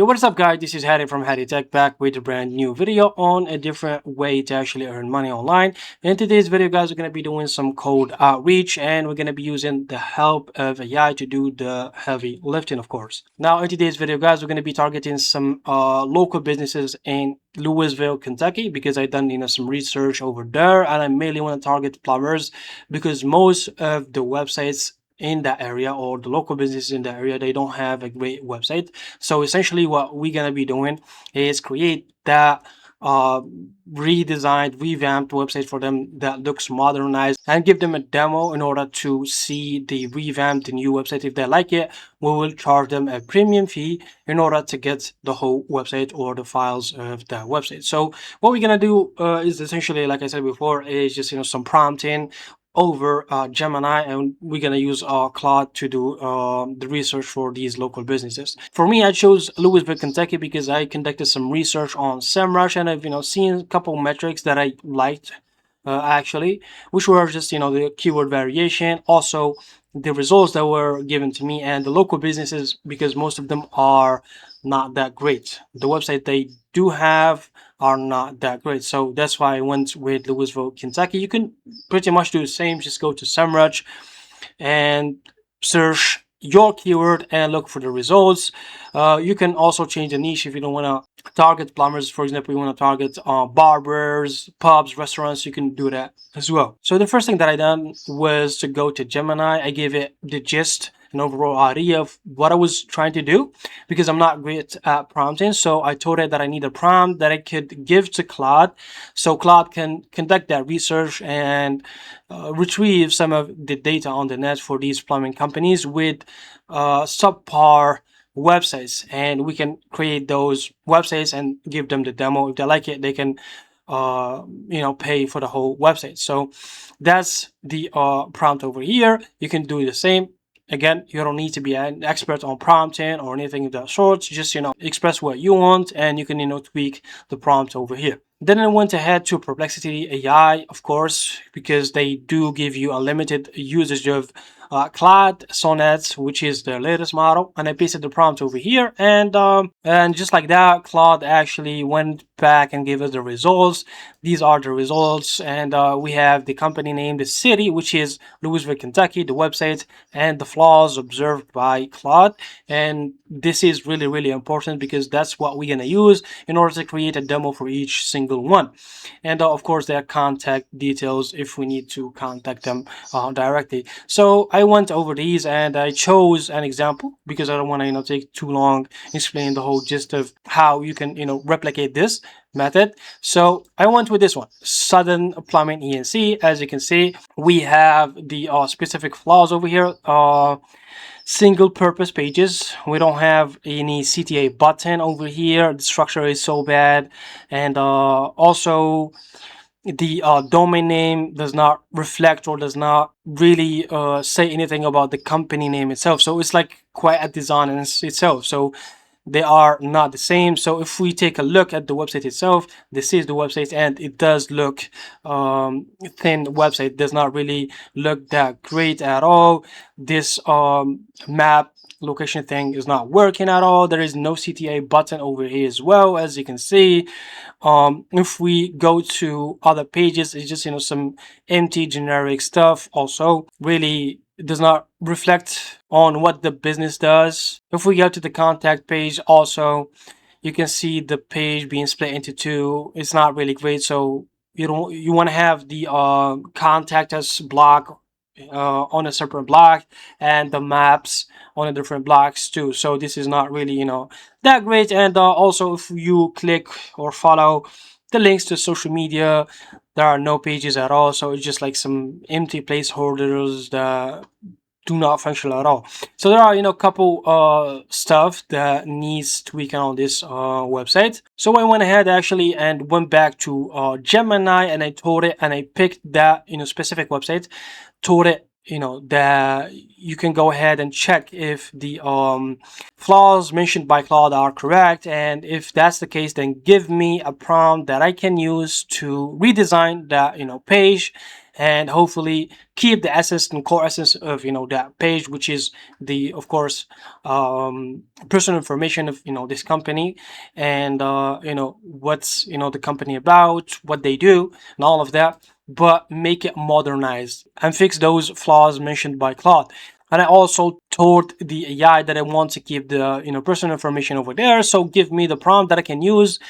Yo, what is up guys, this is Hadi from HadiTech back with a brand new video on a different way to actually earn money online. In today's video guys, we're going to be doing some cold outreach and we're going to be using the help of AI to do the heavy lifting, of course. Now in today's video guys, we're going to be targeting some local businesses in Louisville, Kentucky, because I done some research over there, and I mainly want to target plumbers because most of the websites in that area or the local businesses in that area, they don't have a great website. So essentially what we're gonna be doing is create that redesigned, revamped website for them that looks modernized and give them a demo in order to see the revamped new website. If they like it, we will charge them a premium fee in order to get the whole website or the files of that website. So what we're gonna do is essentially, like I said before, is just some prompting over Gemini, and we're gonna use Claude to do the research for these local businesses. For me, I chose Louisville, Kentucky because I conducted some research on SEMrush, and I've seen a couple metrics that I liked actually, which were just the keyword variation, also the results that were given to me, and the local businesses, because most of them are not that great. The website they do have are not that great, so that's why I went with Louisville, Kentucky. You can pretty much do the same, just go to SEMrush and search your keyword and look for the results. You can also change the niche if you don't want to target plumbers. For example, you want to target barbers, pubs, restaurants, you can do that as well. So the first thing that I done was to go to Gemini. I gave it the gist, an overall idea of what I was trying to do, because I'm not great at prompting. So I told it that I need a prompt that I could give to Claude, so Claude can conduct that research and retrieve some of the data on the net for these plumbing companies with subpar websites, and we can create those websites and give them the demo. If they like it, they can pay for the whole website. So that's the prompt over here. You can do the same. Again, you don't need to be an expert on prompting or anything of that sort. Just express what you want, and you can tweak the prompt over here. Then I went ahead to Perplexity AI, of course, because they do give you unlimited usage of Claude Sonnet, which is their latest model, and I pasted the prompt over here, and just like that, Claude actually went back and gave us the results. These are the results, and we have the company name, the city, which is Louisville, Kentucky, the website, and the flaws observed by Claude. And this is really, really important because that's what we're gonna use in order to create a demo for each single one. And of course, their contact details if we need to contact them directly. So I went over these and I chose an example because I don't want to take too long explaining the whole gist of how you can replicate this method. So I went with this one, Southern Plumbing ENC. As you can see, we have the specific flaws over here. Single purpose pages. We don't have any CTA button over here. The structure is so bad, and also the domain name does not reflect or does not really say anything about the company name itself. So it's like quite a design in itself. So they are not the same. So if we take a look at the website itself, this is the website, and it does look thin website. It does not really look that great at all. This map location thing is not working at all. There is no CTA button over here as well, as you can see. If we go to other pages, it's just some empty generic stuff. Also really does not reflect on what the business does. If we go to the contact page, also you can see the page being split into two. It's not really great. So you want to have the contact us block on a separate block and the maps on a different blocks too. So this is not really that great. And also if you click or follow the links to social media, there are no pages at all. So it's just like some empty placeholders that do not function at all. So there are a couple stuff that needs tweaking on this website. So I went ahead actually and went back to Gemini, and I told it, and I picked that specific website, told it that you can go ahead and check if the flaws mentioned by Claude are correct, and if that's the case, then give me a prompt that I can use to redesign that page and hopefully keep the essence and core essence of that page, which is the, of course, personal information of this company, and what's the company about, what they do, and all of that, but make it modernized and fix those flaws mentioned by Claude. And I also told the AI that I want to keep the personal information over there, so give me the prompt that I can use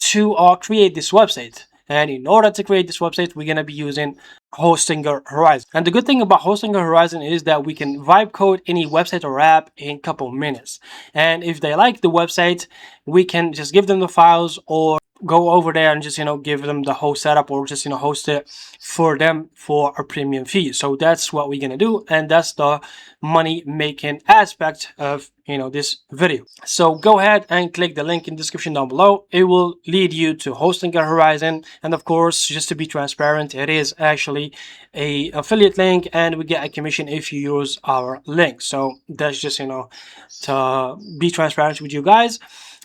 to create this website. And in order to create this website, we're gonna be using Hostinger Horizon. And the good thing about Hostinger Horizon is that we can vibe code any website or app in a couple minutes. And if they like the website, we can just give them the files, or go over there and just give them the whole setup, or just host it for them for a premium fee. So that's what we're gonna do, and that's the money making aspect of this video. So go ahead and click the link in the description down below. It will lead you to Hostinger Horizon, and of course, just to be transparent, it is actually a affiliate link, and we get a commission if you use our link. So that's just to be transparent with you guys.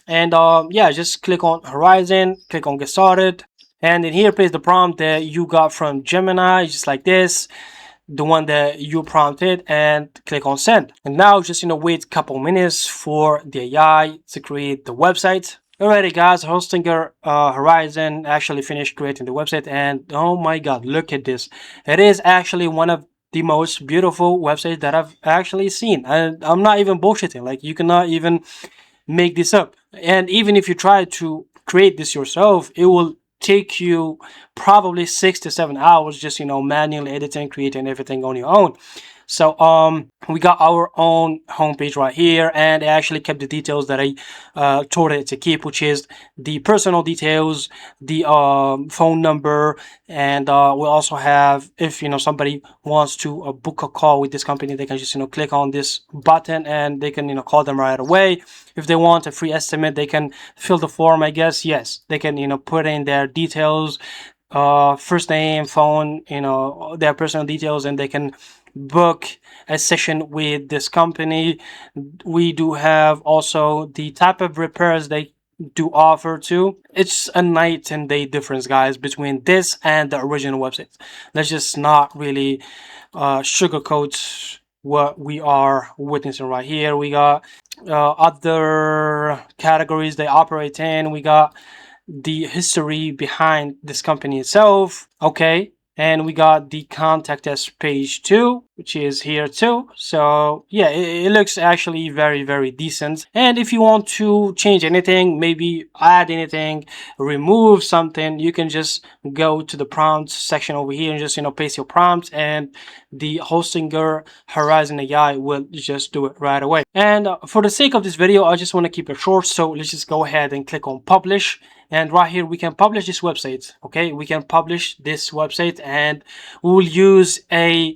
And yeah, just click on Horizon, click on Get Started, and in here paste the prompt that you got from Gemini, just like this, the one that you prompted, and click on Send. And now just wait a couple minutes for the AI to create the website. Alrighty guys, Hostinger Horizon actually finished creating the website, and oh my god, look at this. It is actually one of the most beautiful websites that I've actually seen, and I'm not even bullshitting. Like, you cannot even make this up. And even if you try to create this yourself, it will take you probably 6 to 7 hours, just manually editing, creating everything on your own. So we got our own homepage right here, and I actually kept the details that I told it to keep, which is the personal details, the phone number, and we also have, if somebody wants to book a call with this company, they can just click on this button and they can call them right away. If they want a free estimate, they can fill the form, I guess. Yes, they can put in their details, first name, phone, their personal details, and they can book a session with this company. We do have also the type of repairs they do offer too. It's a night and day difference, guys, between this and the original website. Let's just not really sugarcoat what we are witnessing right here. We got other categories they operate in. We got the history behind this company itself. Okay, and we got the contact us page too, which is here too. So yeah, it looks actually very, very decent. And if you want to change anything, maybe add anything, remove something, you can just go to the prompt section over here and just paste your prompt, and the Hostinger Horizon AI will just do it right away. And for the sake of this video, I just want to keep it short, so let's just go ahead and click on publish. And right here we can publish this website. Okay, we can publish this website, and we will use a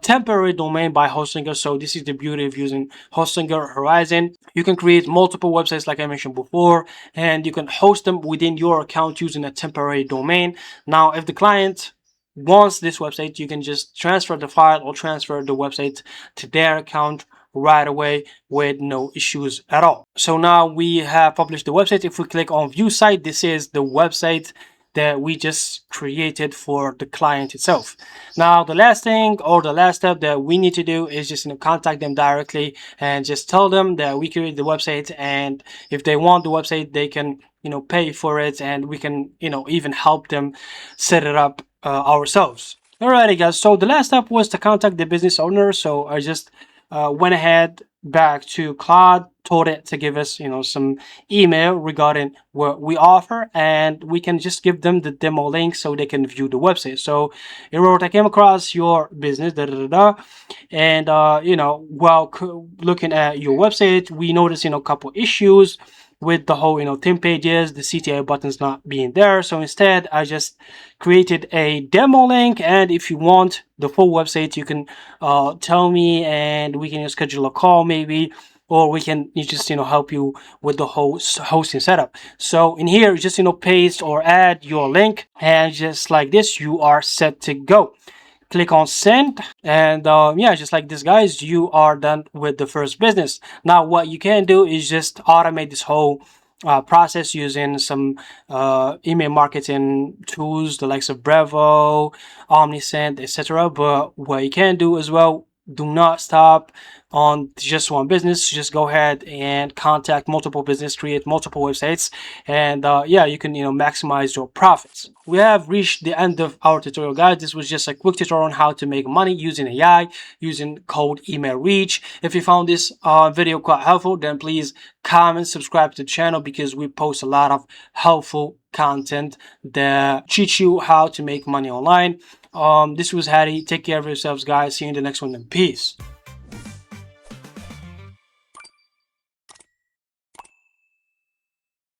temporary domain by Hostinger. So this is the beauty of using Hostinger Horizon. You can create multiple websites like I mentioned before, and you can host them within your account using a temporary domain. Now if the client wants this website, you can just transfer the file or transfer the website to their account right away with no issues at all. So now we have published the website. If we click on view site, this is the website that we just created for the client itself. Now the last thing, or the last step that we need to do, is just contact them directly and just tell them that we created the website, and if they want the website, they can pay for it, and we can even help them set it up ourselves. Alrighty guys, so the last step was to contact the business owner. So I just went ahead back to Claude, told it to give us some email regarding what we offer, and we can just give them the demo link so they can view the website. So it wrote, I came across your business, and while looking at your website, we noticed a couple issues with the whole theme pages, the CTA buttons not being there. So instead I just created a demo link, and if you want the full website, you can tell me, and we can schedule a call maybe, or we can just help you with the whole hosting setup. So in here, just paste or add your link, and just like this, you are set to go. Click on send, and yeah, just like this, guys, you are done with the first business. Now what you can do is just automate this whole process using some email marketing tools, the likes of Bravo, Omnisend, etc. But what you can do as well, do not stop on just one business. Just go ahead and contact multiple business, create multiple websites, and yeah, you can maximize your profits. We have reached the end of our tutorial, guys. This was just a quick tutorial on how to make money using AI, using cold email reach. If you found this video quite helpful, then please comment, subscribe to the channel, because we post a lot of helpful content that teach you how to make money online. This was Hadi. Take care of yourselves, guys. See you in the next one, and peace.